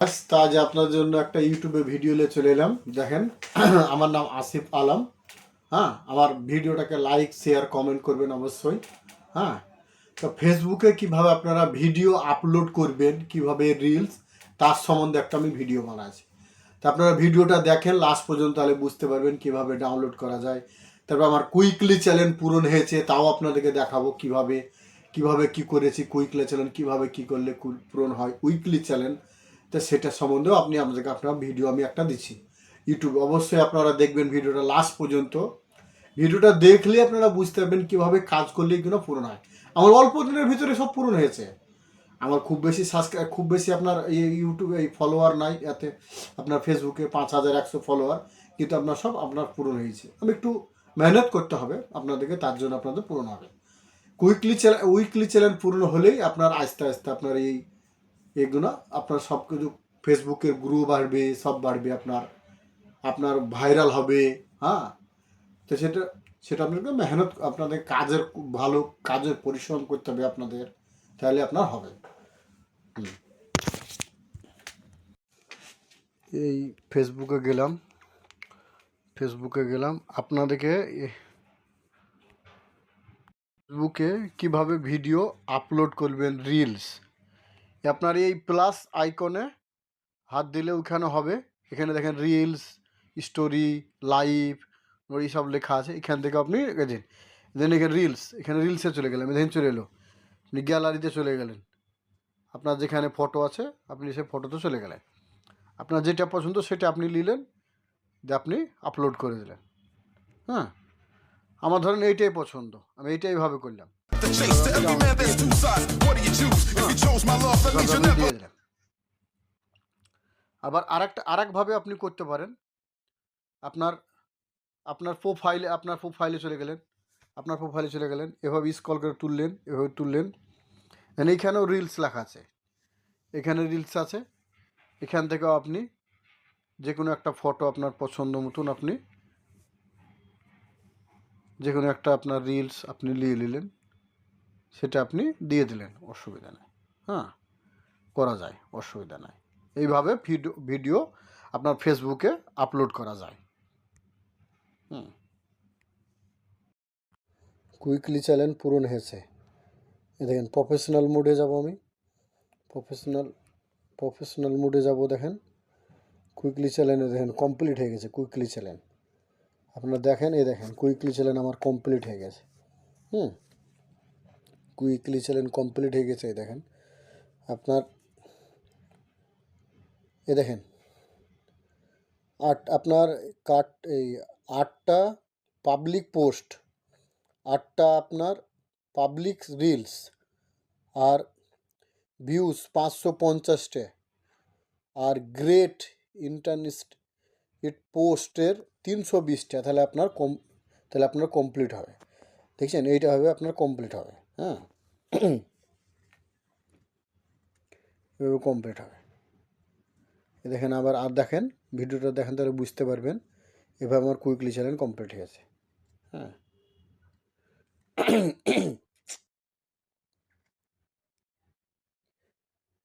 আজ আপনার জন্য একটা ইউটিউবে ভিডিও নিয়ে চলে এলাম। দেখেন, আমার নাম আসিফ আলম। হ্যাঁ, আমার ভিডিওটাকে লাইক শেয়ার কমেন্ট করবেন অবশ্যই। হ্যাঁ, তো ফেসবুকে কিভাবে আপনারা ভিডিও আপলোড করবেন, কিভাবে রিলস, তার সম্বন্ধে একটা আমি ভিডিও বানাচ্ছি। তো আপনারা ভিডিওটা দেখেন লাস্ট পর্যন্ত, তাহলে বুঝতে পারবেন কিভাবে ডাউনলোড করা যায়। তারপর আমার কুইকলি চ্যানেল পূরণ হয়েছে, তাও আপনাদেরকে দেখাবো কিভাবে কিভাবে কি করেছি। কুইকলি চ্যানেল কিভাবে কি করলে পূরণ হয়, উইকলি চ্যানেল, তো সেটা সম্বন্ধেও আপনার ভিডিও আমি একটা দিচ্ছি ইউটিউবে। অবশ্যই আপনারা দেখবেন ভিডিওটা লাস্ট পর্যন্ত। ভিডিওটা দেখলে আপনারা বুঝতে পারবেন কীভাবে কাজ করলে এগুলো পূরণ হয়। আমার অল্প দিনের ভিতরে সব পূরণ হয়েছে। আমার খুব বেশি সাবস্ক্রাইব, খুব বেশি আপনার এই ইউটিউবে এই ফলোয়ার নাই, এতে আপনার ফেসবুকে 5100 ফলোয়ার, কিন্তু আপনার সব আপনার পূরণ হয়েছে। আমি একটু মেহনত করতে হবে আপনাদেরকে, তার জন্য আপনাদের পূরণ হবে। উইকলি চ্যানেল পূরণ হলেই আপনার আস্তে আস্তে আপনার এগুলো আপনার সব কিছু, ফেসবুকের গ্রুপ বাড়বে, সব বাড়বে, আপনার আপনার ভাইরাল হবে। হ্যাঁ, তো সেটা সেটা আপনাদের মেহনত, আপনাদের কাজের ভালো কাজের পরিশ্রম করতে হবে আপনাদের, তাহলে আপনার হবে। এই ফেসবুকে গেলাম আপনাদেরকে ফেসবুকে কিভাবে ভিডিও আপলোড করবেন রিলস। আপনার এই প্লাস আইকনে হাত দিলে ওইখানে হবে। এখানে দেখেন রিলস, স্টোরি, লাইভ, ওই সব লেখা আছে। এখান থেকে আপনি দেন এখানে রিলস, এখানে রিলসে চলে গেলেন, দেখেন চলে এলো। আপনি গ্যালারিতে চলে গেলেন, আপনার যেখানে ফটো আছে আপনি সে ফটোতে চলে গেলেন। আপনার যেটা পছন্দ সেটা আপনি নিলেন, দিয়ে আপনি আপলোড করে দিলেন। হ্যাঁ, আমার ধরেন এইটাই পছন্দ, আমি এইটাই ভাবে করলাম, দিয়ে দিলাম। আবার আরেকভাবে আপনি করতে পারেন। আপনার আপনার প্রোফাইলে চলে গেলেন, এভাবে স্ক্রল করে তুললেন। এইখানেও রিলস লেখা আছে, এখানে রিলস আছে। এখান থেকেও আপনি যে কোনো একটা ফটো আপনার পছন্দ মতন আপনি যে কোনো একটা আপনার রিলস আপনি নিয়ে নিলেন, সেটা আপনি দিয়ে দিলেন, অসুবিধা নেই। হ্যাঁ, করা যায়, অসুবিধা নাই। এইভাবে ভিডিও আপনার ফেসবুকে আপলোড করা যায়। কুইকলি চ্যানেল পূরণ হয়েছে। দেখেন প্রফেশনাল মোডে যাব আমি, প্রফেশনাল মোডে যাব। দেখেন কুইকলি চ্যানেলে দেখেন কমপ্লিট হয়ে গেছে কুইকলি চ্যানেল। আপনারা দেখেন, দেখেন কুইকলি চ্যানেল আমার কমপ্লিট হয়ে গেছে। কুইকলি চ্যানেল কমপ্লিট হয়ে গেছে। দেখেন আপনার, দেখেন আপনার এই 8টা পাবলিক পোস্ট, 8টা আপনার public reels, R views 550টা, are great internet পোস্টের 320টা। তাহলে আপনার কমপ্লিট হবে। দেখছেন, এইটা হবে আপনার কমপ্লিট হবে। হ্যাঁ, এভাবে কমপ্লিট হবে। দেখেন আবার দেখেন ভিডিওটা দেখেন, তাহলে বুঝতে পারবেন। এভাবে আমার কুইকলি চ্যানেল কমপ্লিট হয়ে গেছে। হ্যাঁ,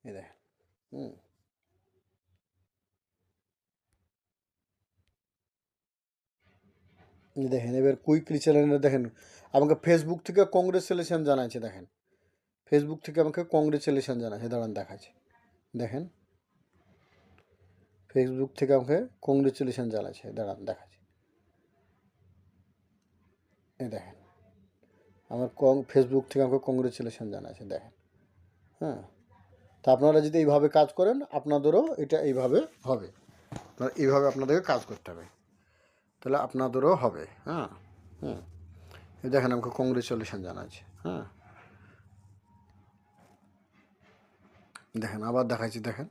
এই দেখেন। দেখেন এবার কুইকলি চ্যানেলে দেখেন আমাকে ফেসবুক থেকে কংগ্রেচুলেশন জানাচ্ছে। দেখেন ফেসবুক থেকে আমাকে কংগ্রেচুলেশন জানাচ্ছে, দাঁড়ান দেখাচ্ছে। দেখেন ফেসবুক থেকে আমাকে কংগ্রেচুলেশন জানাচ্ছে, দাঁড়ান দেখাচ্ছে। এই দেখেন আমার ফেসবুক থেকে আমাকে কংগ্রেচুলেশন জানাচ্ছে। দেখেন। হ্যাঁ, তা আপনারা যদি এইভাবে কাজ করেন আপনাদেরও এটা এইভাবে হবে। এইভাবে আপনাদেরকে কাজ করতে হবে, তাহলে আপনাদেরও হবে। হ্যাঁ, দেখেন আমাকে কংগ্রেচুলেশন জানাচ্ছে। হ্যাঁ, দেখেন আবার দেখাচ্ছি। দেখেন